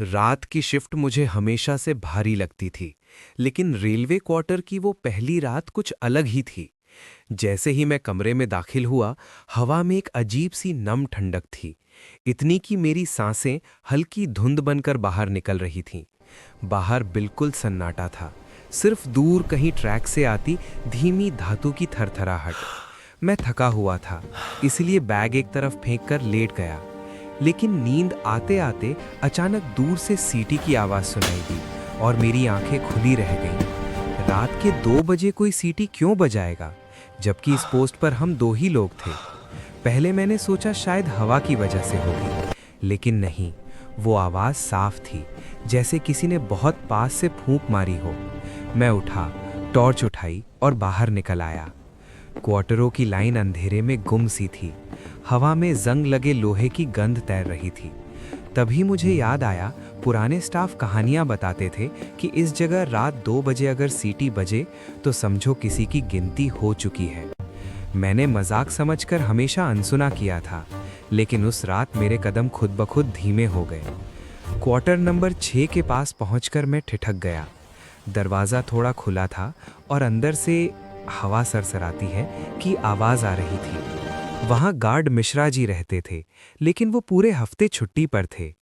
रात की शिफ्ट मुझे हमेशा से भारी लगती थी, लेकिन रेलवे क्वार्टर की वो पहली रात कुछ अलग ही थी। जैसे ही मैं कमरे में दाखिल हुआ, हवा में एक अजीब सी नम ठंडक थी, इतनी कि मेरी सांसें हल्की धुंध बनकर बाहर निकल रही थीं। बाहर बिल्कुल सन्नाटा था, सिर्फ दूर कहीं ट्रैक से आती धीमी धातु की थरथराहट। मैं थका हुआ था, इसलिए बैग एक तरफ फेंककर लेट गया। लेकिन नींद आते आते अचानक दूर से सीटी की आवाज़ सुनाई दी और मेरी आंखें खुली रह गईं। रात के 2 बजे कोई सीटी क्यों बजाएगा, जबकि इस पोस्ट पर हम 2 ही लोग थे। पहले मैंने सोचा शायद हवा की वजह से होगी, लेकिन नहीं, वो आवाज़ साफ थी, जैसे किसी ने बहुत पास से फूंक मारी हो। मैं उठा, टॉर्च उठाई और बाहर निकल आया। क्वार्टरों की लाइन अंधेरे में गुम सी थी, हवा में जंग लगे लोहे की गंध तैर रही थी। तभी मुझे याद आया, पुराने स्टाफ कहानियां बताते थे कि इस जगह रात 2 बजे अगर सीटी बजे तो समझो किसी की गिनती हो चुकी है। मैंने मजाक समझकर हमेशा अनसुना किया था, लेकिन उस रात मेरे कदम खुद ब खुद धीमे हो गए। क्वार्टर नंबर 6 के पास पहुंचकर मैं ठिठक गया। दरवाज़ा थोड़ा खुला था और अंदर से हवा सरसराती है कि आवाज़ आ रही थी। वहाँ गार्ड मिश्रा जी रहते थे, लेकिन वो पूरे हफ्ते छुट्टी पर थे।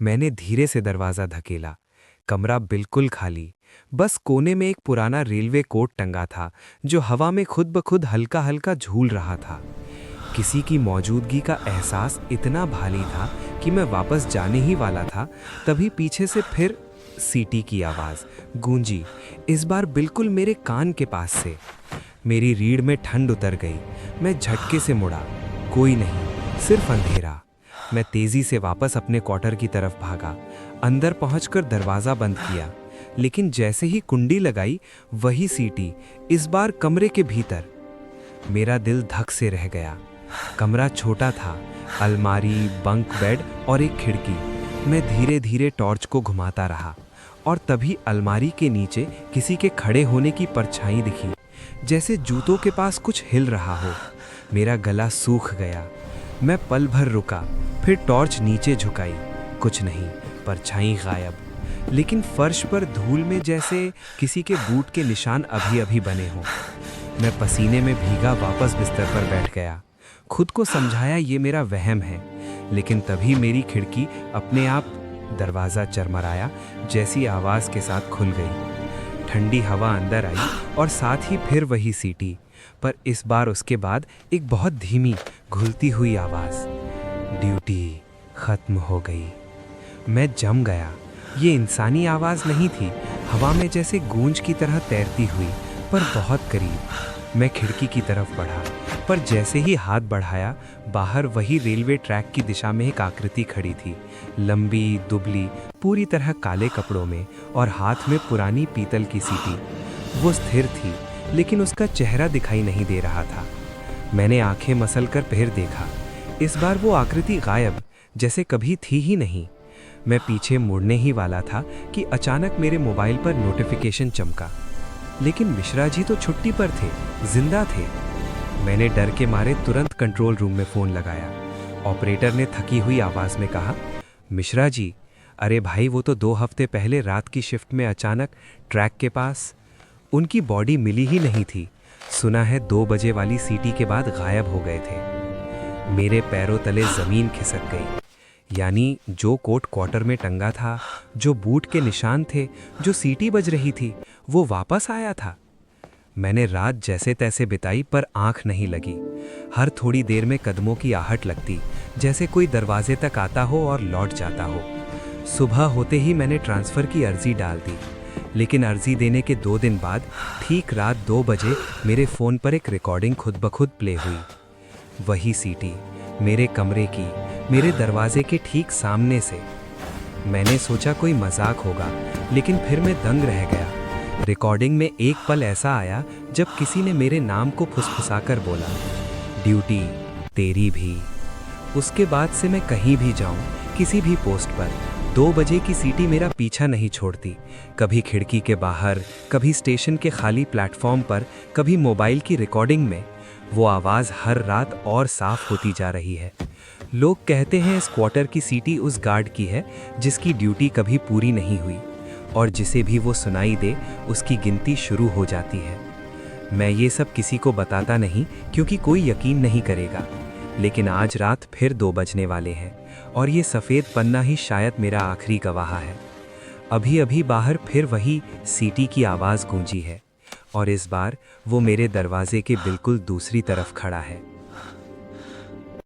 मैंने धीरे से दरवाज़ा धकेला। कमरा बिल्कुल खाली, बस कोने में एक पुराना रेलवे कोट टंगा था, जो हवा में खुद ब खुद हल्का हल्का झूल रहा था। किसी की मौजूदगी का एहसास इतना भारी था कि मैं वापस जाने ही वाला था, तभी पीछे से फिर सीटी की आवाज़ गूंजी, इस बार बिल्कुल मेरे कान के पास से। मेरी रीढ़ में ठंड उतर गई। मैं झटके से मुड़ा, कोई नहीं, सिर्फ अंधेरा। मैं तेजी से वापस अपने क्वार्टर की तरफ भागा। अंदर पहुंचकर दरवाज़ा बंद किया, लेकिन जैसे ही कुंडी लगाई, वही सीटी, इस बार कमरे के भीतर। मेरा दिल धक से रह गया। कमरा छोटा था, अलमारी, बंक बेड और एक खिड़की। मैं धीरे धीरे टॉर्च को घुमाता रहा और तभी अलमारी के नीचे किसी के खड़े होने की परछाई दिखी, जैसे जूतों के पास कुछ हिल रहा हो। मेरा गला सूख गया। मैं पल भर रुका, फिर टॉर्च नीचे झुकाई, कुछ नहीं, परछाई गायब। लेकिन फर्श पर धूल में जैसे किसी के बूट के निशान अभी अभी बने हों। मैं पसीने में भीगा वापस बिस्तर पर बैठ गया। खुद को समझाया ये मेरा वहम है, लेकिन तभी मेरी खिड़की अपने आप दरवाज़ा चरमराया जैसी आवाज़ के साथ खुल गई। ठंडी हवा अंदर आई और साथ ही फिर वही सीटी, पर इस बार उसके बाद एक बहुत धीमी घुलती हुई आवाज़, ड्यूटी ख़त्म हो गई। मैं जम गया। ये इंसानी आवाज़ नहीं थी, हवा में जैसे गूंज की तरह तैरती हुई, पर बहुत करीब। मैं खिड़की की तरफ बढ़ा, पर जैसे ही हाथ बढ़ाया, बाहर वही रेलवे ट्रैक की दिशा में एक आकृति खड़ी थी, लंबी, दुबली, पूरी तरह काले कपड़ों में और हाथ में पुरानी पीतल की सीटी। वो स्थिर थी, लेकिन उसका चेहरा दिखाई नहीं दे रहा था। मैंने आंखें मसलकर फिर देखा। इस बार वो आकृति गायब, जैसे कभी थी ही नहीं। मैं पीछे मुड़ने ही वाला था कि अचानक मेरे मोबाइल पर नोटिफिकेशन चमका। लेकिन मिश्रा जी तो छुट्टी पर थे, जिंदा थे। मैंने डर के मारे तुरंत कंट्रोल रूम में फ़ोन लगाया। ऑपरेटर ने थकी हुई आवाज़ में कहा, मिश्रा जी, अरे भाई, वो तो 2 हफ्ते पहले रात की शिफ्ट में अचानक ट्रैक के पास। उनकी बॉडी मिली ही नहीं थी। सुना है 2 बजे वाली सीटी के बाद गायब हो गए थे। मेरे पैरों तले ज़मीन खिसक गई। यानी जो कोट क्वार्टर में टंगा था, जो बूट के निशान थे, जो सीटी बज रही थी, वो वापस आया था। मैंने रात जैसे तैसे बिताई, पर आंख नहीं लगी। हर थोड़ी देर में कदमों की आहट लगती, जैसे कोई दरवाजे तक आता हो और लौट जाता हो। सुबह होते ही मैंने ट्रांसफ़र की अर्जी डाल दी, लेकिन अर्जी देने के 2 दिन बाद ठीक रात 2 बजे मेरे फ़ोन पर एक रिकॉर्डिंग खुद ब खुद प्ले हुई। वही सीटी, मेरे कमरे की, मेरे दरवाजे के ठीक सामने से। मैंने सोचा कोई मजाक होगा, लेकिन फिर मैं दंग रह गया। रिकॉर्डिंग में एक पल ऐसा आया जब किसी ने मेरे नाम को फुसफुसाकर बोला, ड्यूटी तेरी भी। उसके बाद से मैं कहीं भी जाऊं, किसी भी पोस्ट पर, 2 बजे की सीटी मेरा पीछा नहीं छोड़ती। कभी खिड़की के बाहर, कभी स्टेशन के खाली प्लेटफॉर्म पर, कभी मोबाइल की रिकॉर्डिंग में। वो आवाज़ हर रात और साफ होती जा रही है। लोग कहते हैं इस क्वार्टर की सीटी उस गार्ड की है जिसकी ड्यूटी कभी पूरी नहीं हुई, और जिसे भी वो सुनाई दे उसकी गिनती शुरू हो जाती है। मैं ये सब किसी को बताता नहीं क्योंकि कोई यकीन नहीं करेगा, लेकिन आज रात फिर 2 बजने वाले हैं और ये सफ़ेद पन्ना ही शायद मेरा आखिरी गवाह है। अभी अभी बाहर फिर वही सीटी की आवाज़ गूंजी है, और इस बार वो मेरे दरवाजे के बिल्कुल दूसरी तरफ खड़ा है।